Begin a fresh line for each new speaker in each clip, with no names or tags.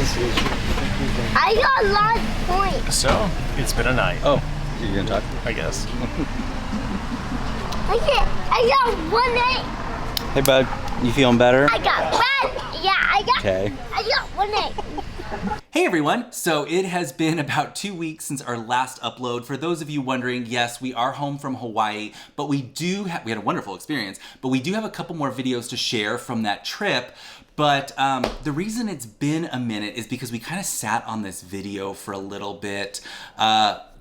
I got a lot of points.
So, it's been a night.
Oh, you're gonna talk?
I guess.
I got 1 8.
Hey, bud. You feeling better?
I got 1. Yeah, I got 1 8.
Hey everyone! So it has been about 2 weeks since our last upload. For those of you wondering, yes, we are home from Hawaii, but we had a wonderful experience, but we do have a couple more videos to share from that trip. But the reason it's been a minute is because we kind of sat on this video for a little bit,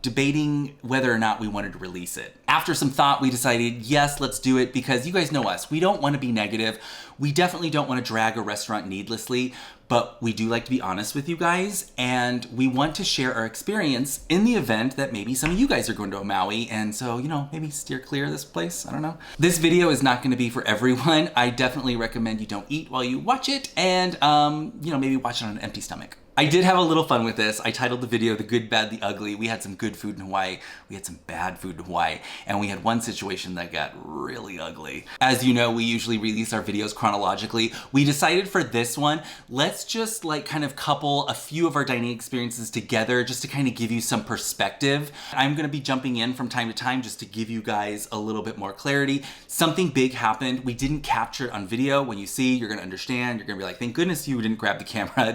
debating whether or not we wanted to release it. After some thought, we decided, yes, let's do it, because you guys know us. We don't want to be negative. We definitely don't want to drag a restaurant needlessly, but we do like to be honest with you guys, and we want to share our experience in the event that maybe some of you guys are going to Maui, and so, you know, maybe steer clear of this place, I don't know. This video is not going to be for everyone. I definitely recommend you don't eat while you watch it, and, you know, maybe watch it on an empty stomach. I did have a little fun with this. I titled the video The Good, Bad, the Ugly. We had some good food in Hawaii. We had some bad food in Hawaii. And we had one situation that got really ugly. As you know, we usually release our videos chronologically. We decided for this one, let's just like kind of couple a few of our dining experiences together just to kind of give you some perspective. I'm gonna be jumping in from time to time just to give you guys a little bit more clarity. Something big happened. We didn't capture it on video. When you see, you're gonna understand. You're gonna be like, thank goodness you didn't grab the camera.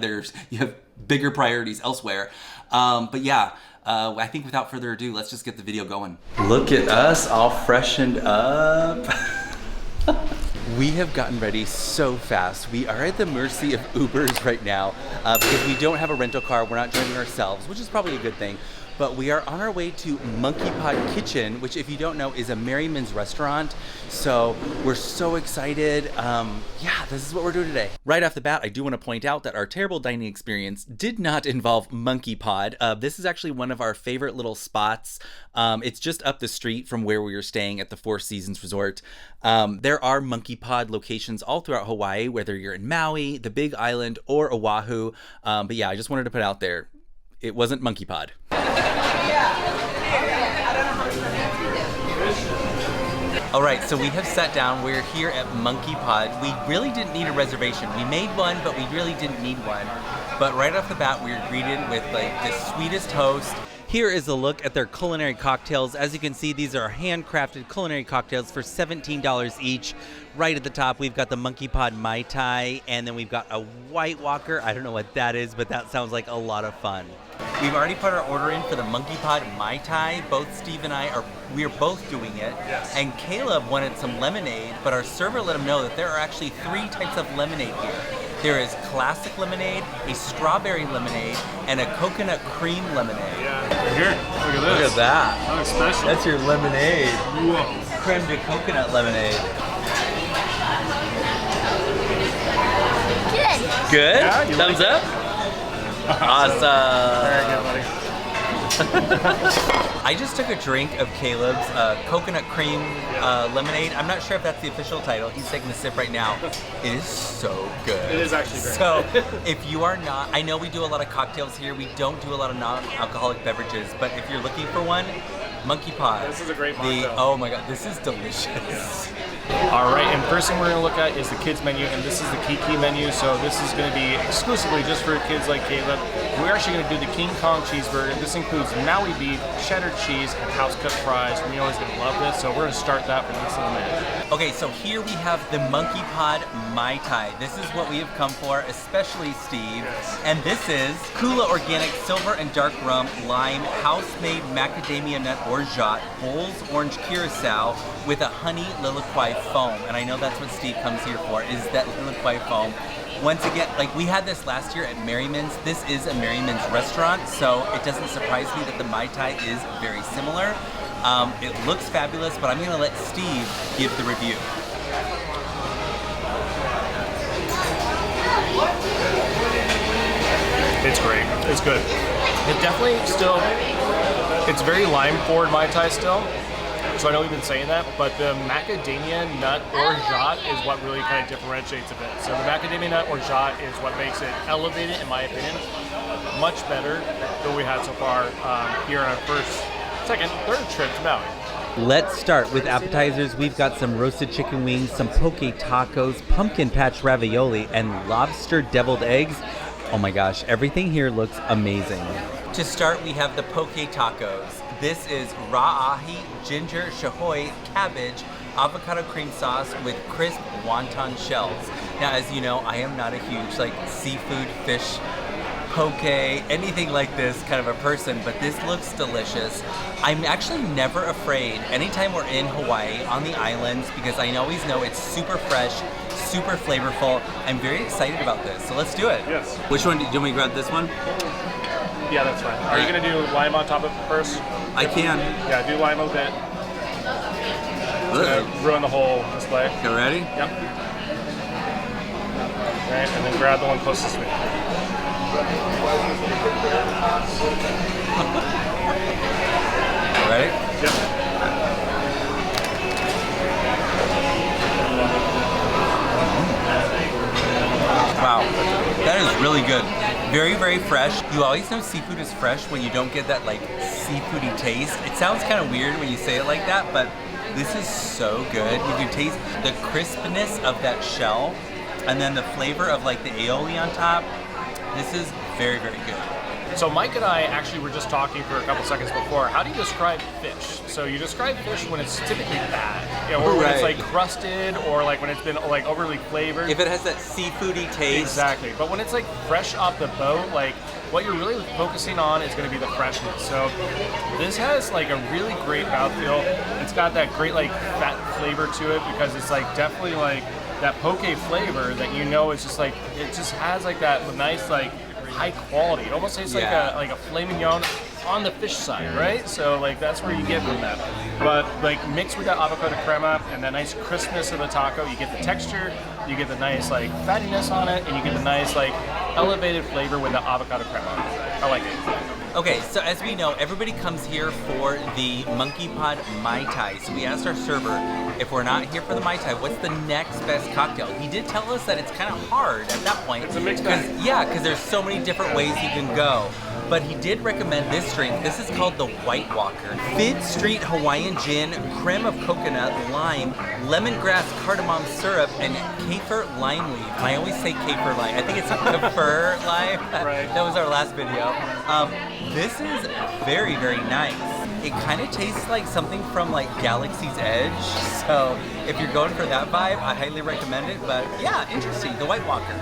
You have bigger priorities elsewhere. But yeah, I think without further ado, let's just get the video going. Look at us all freshened up. We have gotten ready so fast. We are at the mercy of Ubers right now because we don't have a rental car. We're not driving ourselves, which is probably a good thing. But we are on our way to Monkeypod Kitchen, which if you don't know is a Merriman's restaurant. So we're so excited. Yeah, this is what we're doing today. Right off the bat, I do want to point out that our terrible dining experience did not involve Monkeypod. This is actually one of our favorite little spots. It's just up the street from where we were staying at the Four Seasons Resort. There are Monkeypod locations all throughout Hawaii, whether you're in Maui, the Big Island, or Oahu. But yeah, I just wanted to put out there, it wasn't Monkeypod. All right, so we have sat down. We're here at Monkeypod. We really didn't need a reservation. We made one, but we really didn't need one. But right off the bat, we were greeted with like the sweetest host. Here is a look at their culinary cocktails. As you can see, these are handcrafted culinary cocktails for $17 each. Right at the top, we've got the Monkeypod Mai Tai, and then we've got a White Walker. I don't know what that is, but that sounds like a lot of fun. We've already put our order in for the Monkeypod Mai Tai. Both Steve and we are both doing it. Yes. And Caleb wanted some lemonade, but our server let him know that there are actually 3 types of lemonade here. There is classic lemonade, a strawberry lemonade, and a coconut cream lemonade.
Yeah. Here, look at this.
Look at that.
That looks special.
That's your lemonade.
Whoa.
Creme de coconut lemonade.
Good.
Good?
Yeah, you
Thumbs
like
up? Awesome.
Very good, buddy.
I just took a drink of Caleb's coconut cream lemonade. I'm not sure if that's the official title. He's taking a sip right now. It is so good.
It is actually very
So if you are not, I know we do a lot of cocktails here. We don't do a lot of non-alcoholic beverages, but if you're looking for one, Monkeypod.
This is a great mocktail.
Oh my God, this is delicious.
All right, and first thing we're going to look at is the kids menu, and this is the Kiki menu, so this is going to be exclusively just for kids like Caleb. We're actually going to do the King Kong cheeseburger. This includes Maui beef, cheddar cheese, and house-cut fries. We know he's going to love this, so we're going to start that for this in a minute.
Okay, so here we have the Monkeypod Mai Tai. This is what we have come for, especially Steve.
Yes.
And this is Kula Organic Silver and Dark Rum, Lime, House-Made Macadamia Nut Orgeat, Bowls Orange Curacao with a honey liqueur foam. And I know that's what Steve comes here for, is that liqueur foam. Once again, like we had this last year at Merriman's. This is a Merriman's restaurant, so it doesn't surprise me that the Mai Tai is very similar. It looks fabulous, but I'm gonna let Steve give the review.
It's great. It's good. It definitely still, it's very lime forward Mai Tai still. So I know we've been saying that, but the macadamia nut orgeat is what really kind of differentiates a bit. So the macadamia nut orgeat is what makes it elevated, in my opinion, much better than we had so far here on our first, second, third trip to Maui.
Let's start with appetizers. We've got some roasted chicken wings, some poke tacos, pumpkin patch ravioli, and lobster deviled eggs.
Oh my gosh, everything here looks amazing.
To start, we have the poke tacos. This is raw ahi, ginger, shohoi, cabbage, avocado cream sauce with crisp wonton shells. Now, as you know, I am not a huge like seafood, fish, poke, anything like this kind of a person, but this looks delicious. I'm actually never afraid anytime we're in Hawaii on the islands because I always know it's super fresh, super flavorful. I'm very excited about this, so let's do it.
Yes.
Which one? Do you want me to grab this one?
Yeah, that's fine. Are you going to do lime on top of it first?
I can.
Yeah, do lime a bit. It's going to ruin the whole display.
You ready?
Yep. Right, and then grab the one closest to me.
Ready?
Yep.
Wow, that is really good. Very, very fresh. You always know seafood is fresh when you don't get that like seafoody taste. It sounds kind of weird when you say it like that, but this is so good. You can taste the crispness of that shell and then the flavor of like the aioli on top. This is very, very good.
So Mike and I actually were just talking for a couple seconds before. How do you describe fish? So you describe fish when it's typically bad, or when it's like crusted, or like when it's been like overly flavored.
If it has that seafoody taste.
Exactly. But when it's like fresh off the boat, like what you're really focusing on is going to be the freshness. So this has like a really great mouthfeel. It's got that great like fat flavor to it because it's like definitely like that poke flavor that you know is just like it just has like that nice like high quality. It almost tastes like a filet mignon on the fish side, right? So like that's where you get from that. But like mixed with that avocado crema and that nice crispness of the taco, you get the texture, you get the nice like fattiness on it, and you get the nice like elevated flavor with the avocado crema. I like it.
Okay, so as we know, everybody comes here for the Monkeypod Mai Tai. So we asked our server, if we're not here for the Mai Tai, what's the next best cocktail? He did tell us that it's kind of hard at that point.
It's a mixed bag.
Yeah, because there's so many different ways you can go. But he did recommend this drink. This is called the White Walker. Fifth Street Hawaiian Gin, creme of coconut, lime, lemongrass cardamom syrup, and kaffir lime leaf. I always say kaffir lime. I think it's kaffir lime.
Right.
That was our last video. This is very, very nice. It kind of tastes like something from like Galaxy's Edge. So if you're going for that vibe, I highly recommend it. But yeah, interesting, the White Walker.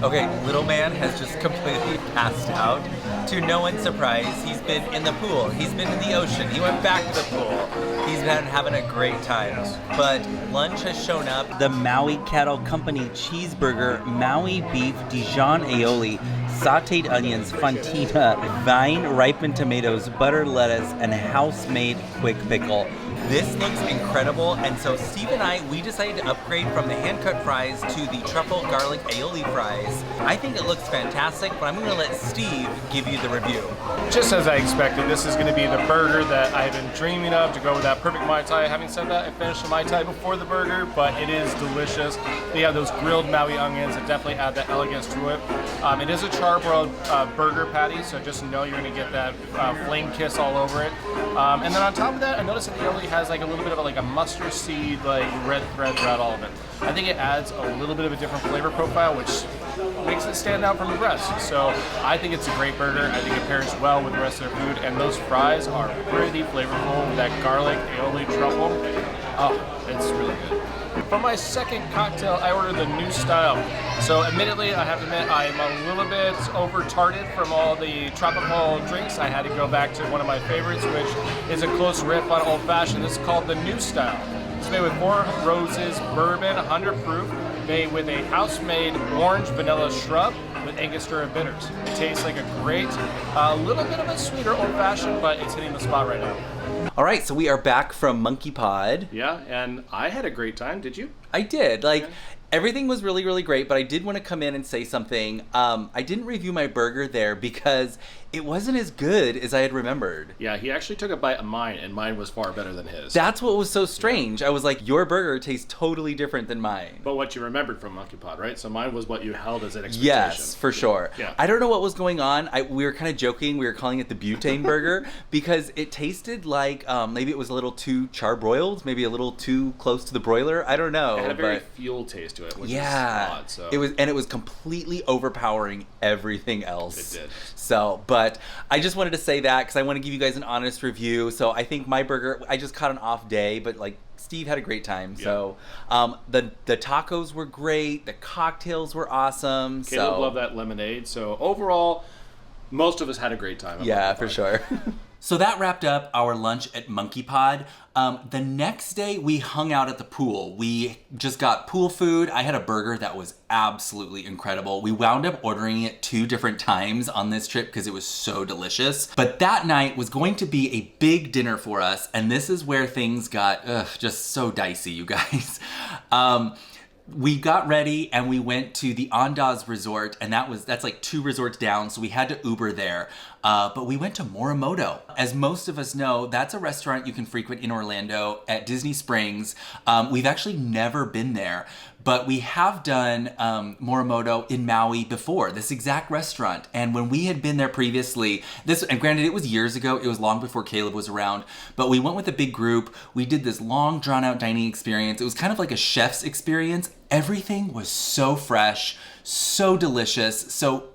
Okay, little man has just completely passed out. To no one's surprise, he's been in the pool, he's been in the ocean, he went back to the pool. He's been having a great time. But lunch has shown up.
The Maui Cattle Company cheeseburger, Maui beef, Dijon aioli, sauteed onions, fontina, vine-ripened tomatoes, butter lettuce, and house-made quick pickle.
This looks incredible, and so Steve and I, we decided to upgrade from the hand-cut fries to the truffle garlic aioli fries. I think it looks fantastic, but I'm going to let Steve give you the review.
Just as I expected, this is going to be the burger that I've been dreaming of to go with that perfect Mai Tai. Having said that, I finished the Mai Tai before the burger, but it is delicious. They have those grilled Maui onions that definitely add that elegance to it. It is a charbroiled burger patty, so just know you're going to get that flame kiss all over it. And then on top of that, I noticed that the aioli has like a little bit of a mustard seed, like red thread throughout all of it. I think it adds a little bit of a different flavor profile, which makes it stand out from the rest. So I think it's a great burger. I think it pairs well with the rest of their food, and those fries are pretty flavorful with that garlic aioli truffle. Oh, it's really good. For my second cocktail, I ordered the new style. So admittedly, I have to admit, I'm a little bit over-tarted from all the tropical drinks. I had to go back to one of my favorites, which is a close riff on Old Fashioned. This is called the new style. It's made with 4 Roses bourbon, 100 proof, made with a house-made orange vanilla shrub with Angostura bitters. It tastes like a great, little bit of a sweeter Old Fashioned, but it's hitting the spot right now.
All right, so we are back from Monkeypod.
Yeah, and I had a great time. Did you?
I did. Everything was really, really great, but I did want to come in and say something. I didn't review my burger there because it wasn't as good as I had remembered.
Yeah, he actually took a bite of mine, and mine was far better than his.
That's what was so strange. I was like, your burger tastes totally different than mine.
But what you remembered from Monkeypod, right? So mine was what you held as an expectation.
Yes, for sure.
Yeah.
I don't know what was going on. We were kind of joking. We were calling it the butane burger because it tasted like maybe it was a little too charbroiled, maybe a little too close to the broiler. I don't know.
It had a very fuel taste to it, which is
Yeah,
odd. So
it was completely overpowering everything else.
It did.
So, but I just wanted to say that because I want to give you guys an honest review. So I think my burger, I just caught an off day, but like Steve had a great time.
Yeah.
So the tacos were great, the cocktails were awesome.
Caleb loved that lemonade. So overall, most of us had a great time.
Yeah, for sure. So that wrapped up our lunch at Monkeypod. The next day, we hung out at the pool. We just got pool food. I had a burger that was absolutely incredible. We wound up ordering it 2 different times on this trip because it was so delicious. But that night was going to be a big dinner for us, and this is where things got just so dicey, you guys. We got ready and we went to the Andaz Resort, and that's like 2 resorts down, so we had to Uber there. But we went to Morimoto. As most of us know, that's a restaurant you can frequent in Orlando at Disney Springs. We've actually never been there, but we have done Morimoto in Maui before, this exact restaurant. And when we had been there previously, and granted it was years ago, it was long before Caleb was around, but we went with a big group. We did this long drawn out dining experience. It was kind of like a chef's experience. Everything was so fresh, so delicious. So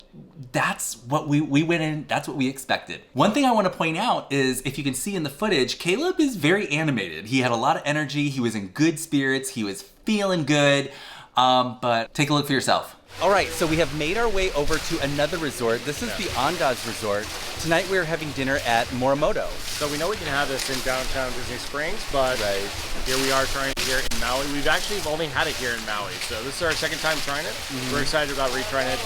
that's what we went in, that's what we expected. One thing I want to point out is, if you can see in the footage, Caleb is very animated. He had a lot of energy, he was in good spirits, he was feeling good, but take a look for yourself. All right, so we have made our way over to another resort. This is the Andaz Resort. Tonight we're having dinner at Morimoto.
So we know we can have this in downtown Disney Springs, but here we are trying it here in Maui. We've actually only had it here in Maui, so this is our second time trying it. We're excited about retrying it.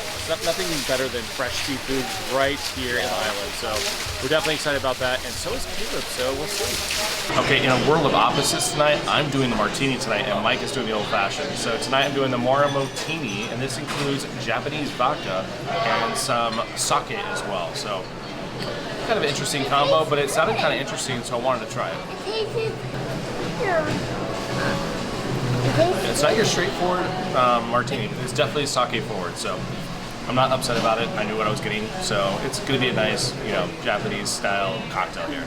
Nothing better than fresh seafood right here in the island, so we're definitely excited about that, and so is Caleb, so we'll see. Okay, in a world of opposites tonight, I'm doing the martini tonight, and Mike is doing the old-fashioned. So tonight I'm doing the Morimotini, and this includes Japanese vodka and some sake as well. So kind of an interesting combo, but it sounded kind of interesting, so I wanted to try it. It's not your straightforward martini. It's definitely sake forward, so I'm not upset about it. I knew what I was getting, so it's going to be a nice, Japanese style cocktail here.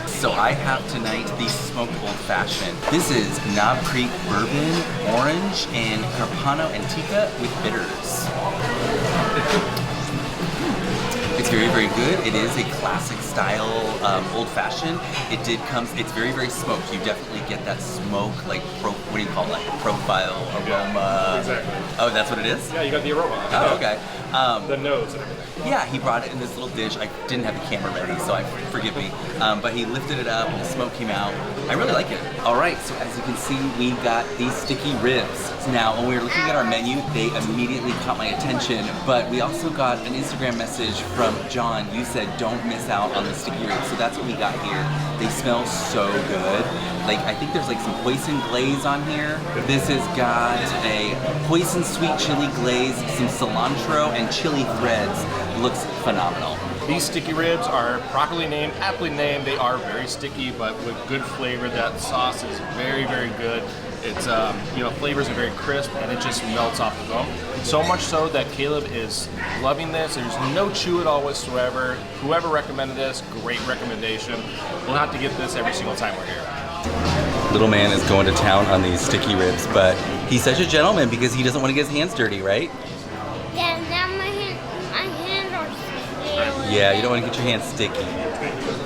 So I have tonight the smoked old fashioned. This is Knob Creek bourbon, orange, and Carpano Antica with bitters. It's very, very good. It is a classic style old fashioned. It's very, very smoked. You definitely get that smoke, like, what do you call it? Like profile, aroma.
Exactly.
Oh, that's what it is?
Yeah, you got the aroma.
Oh, okay.
The nose and everything.
Yeah, he brought it in this little dish. I didn't have the camera ready, so forgive me. But he lifted it up and the smoke came out. I really like it. All right, so as you can see, we got these sticky ribs. Now, when we were looking at our menu, they immediately caught my attention, but we also got an Instagram message from John. You said, don't miss out on the sticky ribs, so that's what we got here. They smell so good. Like, I think there's like some hoisin glaze on here. This has got a hoisin sweet chili glaze, some cilantro, and chili threads. It looks phenomenal.
These sticky ribs are properly named, aptly named. They are very sticky, but with good flavor. That sauce is very, very good. It's, flavors are very crisp, and it just melts off the bone. So much so that Caleb is loving this. There's no chew at all whatsoever. Whoever recommended this, great recommendation. We'll have to get this every single time we're here.
Little man is going to town on these sticky ribs, but he's such a gentleman because he doesn't want to get his hands dirty, right?
Yeah, now my hands are sticky.
Yeah, you don't want to get your hands sticky.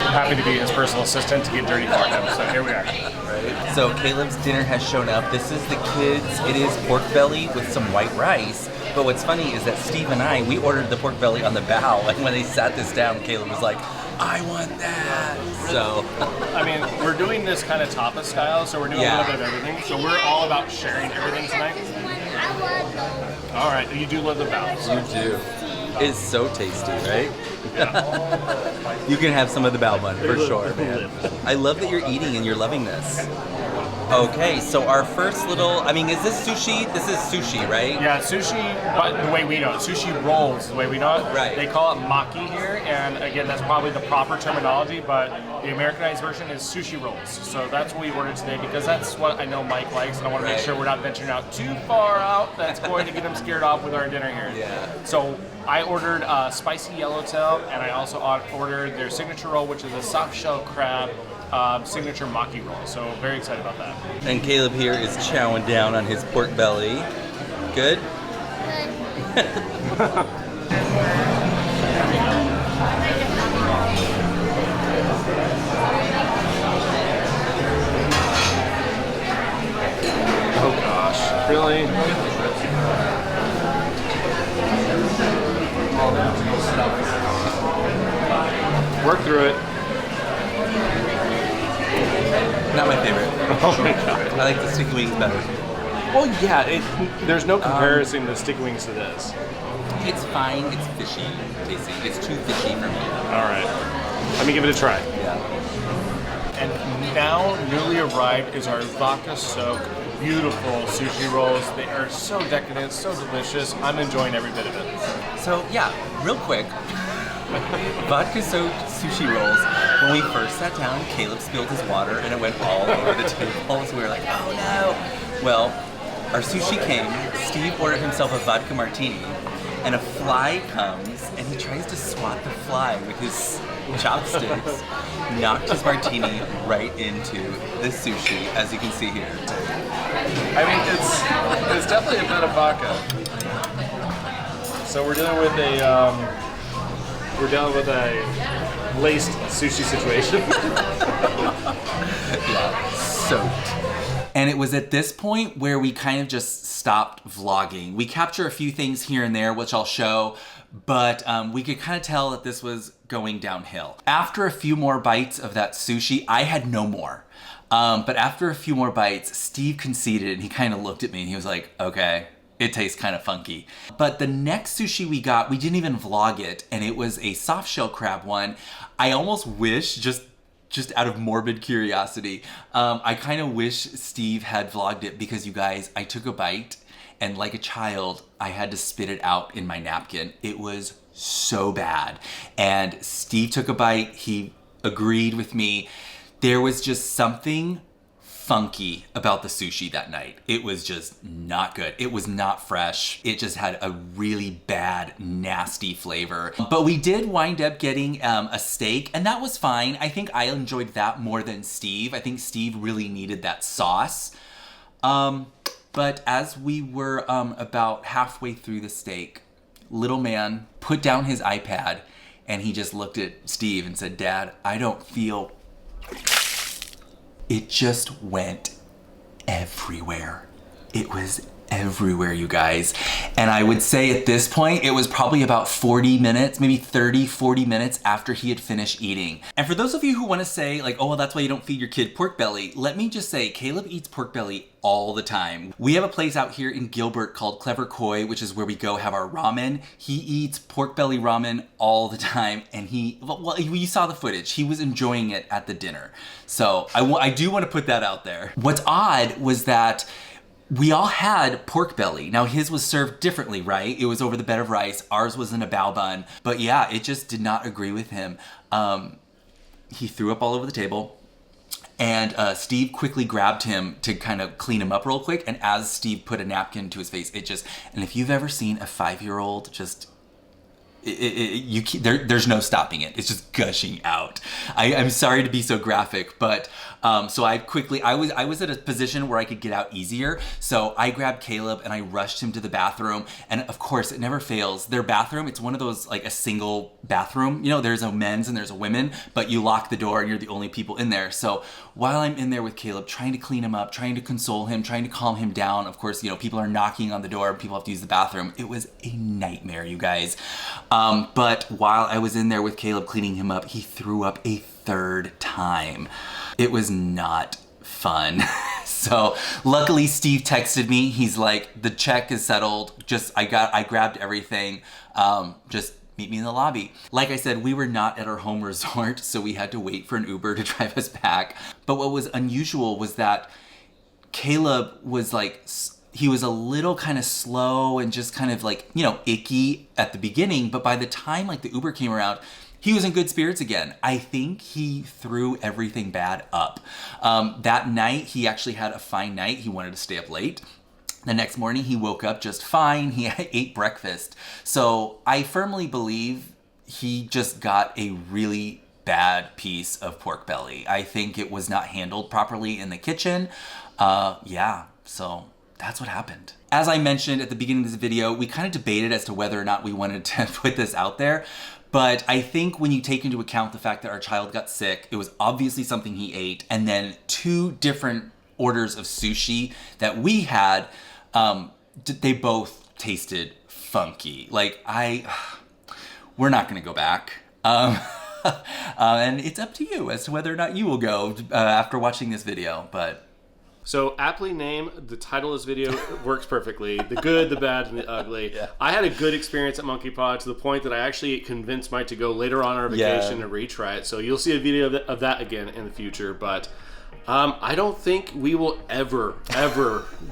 I'm happy to be his personal assistant to get dirty for him, so here we are.
Right. So Caleb's dinner has shown up. This is the kids. It is pork belly with some white rice. But what's funny is that Steve and I, we ordered the pork belly on the bow, and when they sat this down, Caleb was like, I want that. So,
I mean, we're doing this kind of tapas style, so we're doing a little bit of everything. So we're all about sharing everything tonight.
I love those.
All right, you do love the bows.
You do. It's so tasty, right?
Yeah.
You can have some of the bao bun for sure, man. I love that you're eating and you're loving this. Okay, so our first little, is this sushi? This is sushi, right?
Yeah, sushi, but the way we know it. Sushi rolls, the way we know it.
Right.
They call it maki here, and again, that's probably the proper terminology, but the Americanized version is sushi rolls. So that's what we ordered today, because that's what I know Mike likes, and I want to make sure we're not venturing out too far out. That's going to get him scared off with our dinner here.
Yeah.
So I ordered spicy yellowtail, and I also ordered their signature roll, which is a soft shell crab signature maki roll. So very excited about that.
And Caleb here is chowing down on his pork belly. Good?
Oh gosh, really? Work through it.
Not my favorite.
Oh my god.
I like the sticky wings better.
Well, yeah, there's no comparison to sticky wings to this.
It's fine. It's fishy tasting. It's too fishy for me.
All right, let me give it a try.
Yeah.
And now, newly arrived is our vodka-soaked, beautiful sushi rolls. They are so decadent, so delicious. I'm enjoying every bit of it.
So yeah, real quick. Vodka soaked sushi rolls. When we first sat down, Caleb spilled his water and it went all over the table. So we were like, oh no. Well, our sushi came. Steve ordered himself a vodka martini, and a fly comes and he tries to swat the fly with his chopsticks. Knocked his martini right into the sushi, as you can see here.
I mean, it's definitely a bit of vodka. So we're dealing with a laced sushi situation.
Yeah, soaked. And it was at this point where we kind of just stopped vlogging. We capture a few things here and there, which I'll show, but we could kind of tell that this was going downhill. After a few more bites of that sushi, I had no more. But after a few more bites, Steve conceded and he kind of looked at me and he was like, okay, it tastes kind of funky. But the next sushi we got, we didn't even vlog it, and it was a soft shell crab one. I almost wish, just out of morbid curiosity, I kind of wish Steve had vlogged it, because you guys, I took a bite and like a child, I had to spit it out in my napkin. It was so bad. And Steve took a bite, he agreed with me. There was just something funky about the sushi that night. It was just not good. It was not fresh. It just had a really bad, nasty flavor. But we did wind up getting a steak, and that was fine. I think I enjoyed that more than Steve. I think Steve really needed that sauce. But as we were about halfway through the steak, little man put down his iPad and he just looked at Steve and said, "Dad, I don't feel..." It just went everywhere. It was everywhere, you guys. And I would say at this point, it was probably about 40 minutes, maybe 30, 40 minutes after he had finished eating. And for those of you who want to say like, oh, well, that's why you don't feed your kid pork belly, let me just say, Caleb eats pork belly all the time. We have a place out here in Gilbert called Clever Koi, which is where we go have our ramen. He eats pork belly ramen all the time, and well, you saw the footage. He was enjoying it at the dinner. So I do want to put that out there. What's odd was that we all had pork belly. Now his was served differently, right? It was over the bed of rice. Ours was in a bao bun. But yeah, it just did not agree with him. He threw up all over the table. And Steve quickly grabbed him to kind of clean him up real quick. And as Steve put a napkin to his face, and if you've ever seen a 5-year-old just, there's no stopping it. It's just gushing out. I'm sorry to be so graphic, but so I was at a position where I could get out easier. So I grabbed Caleb and I rushed him to the bathroom. And of course, it never fails. Their bathroom, it's one of those like a single bathroom. You know, there's a men's and there's a women, but you lock the door and you're the only people in there. So while I'm in there with Caleb, trying to clean him up, trying to console him, trying to calm him down, of course, you know, people are knocking on the door, people have to use the bathroom. It was a nightmare, you guys. But while I was in there with Caleb cleaning him up, he threw up a third time. It was not fun. So luckily Steve texted me. He's like, the check is settled. I grabbed everything. Just meet me in the lobby. Like I said, we were not at our home resort, so we had to wait for an Uber to drive us back. But what was unusual was that Caleb was like, he was a little kind of slow and just kind of like, you know, icky at the beginning. But by the time like the Uber came around, he was in good spirits again. I think he threw everything bad up. That night, he actually had a fine night. He wanted to stay up late. The next morning, he woke up just fine. He ate breakfast. So I firmly believe he just got a really
bad piece of pork belly. I think it was not handled properly in the kitchen. Yeah, so that's what happened. As I mentioned at the beginning of this video, we kind of debated as to whether or not we wanted to put this out there. But I think when you take into account the fact that our child got sick, it was obviously something he ate, and then 2 different orders of sushi that we had, they both tasted funky. Like, we're not gonna go back. And it's up to you as to whether or not you will go after watching this video, but.
So aptly named, the title of this video works perfectly. The good, the bad, and the ugly. Yeah. I had a good experience at Monkeypod to the point that I actually convinced Mike to go later on our vacation and retry it. So you'll see a video of that again in the future. But I don't think we will ever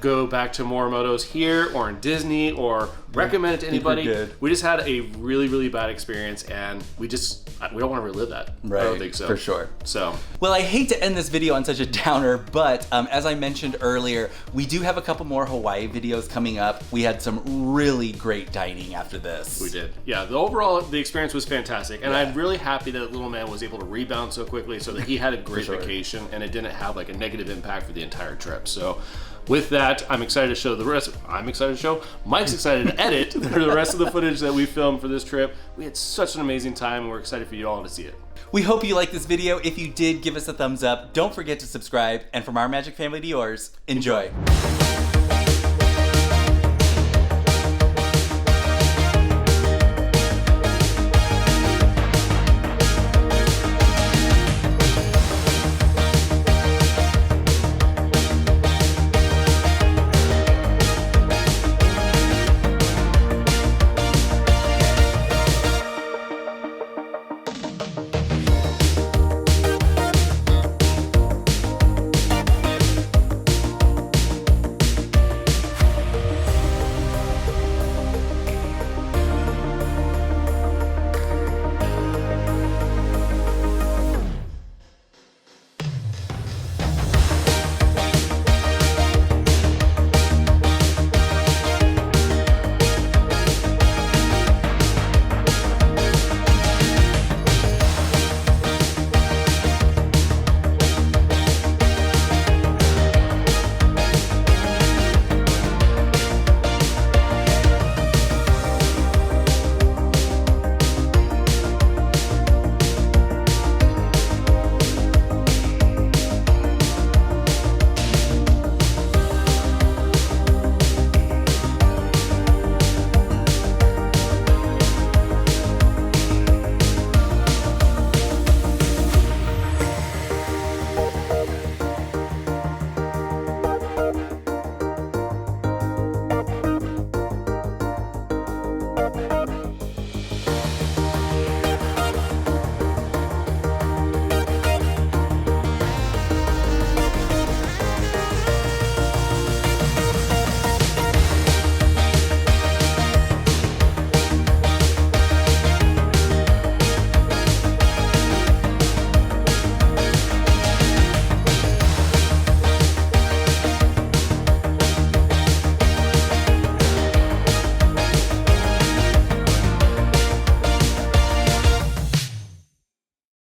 go back to Morimoto's here or in Disney or recommend it to anybody. We just had a really bad experience, and we don't want to relive that.
Right,
I don't think so.
For sure.
So,
well, I hate to end this video on such a downer, but as I mentioned earlier, we do have a couple more Hawaii videos coming up. We had some really great dining after this.
We did. Yeah, the experience was fantastic, and I'm really happy that little man was able to rebound so quickly so that he had a great vacation and it didn't have like a negative impact for the entire trip. So with that, I'm excited to show the rest. Mike's excited to edit the rest of the footage that we filmed for this trip. We had such an amazing time, and we're excited for you all to see it.
We hope you liked this video. If you did, give us a thumbs up. Don't forget to subscribe. And from our magic family to yours, enjoy.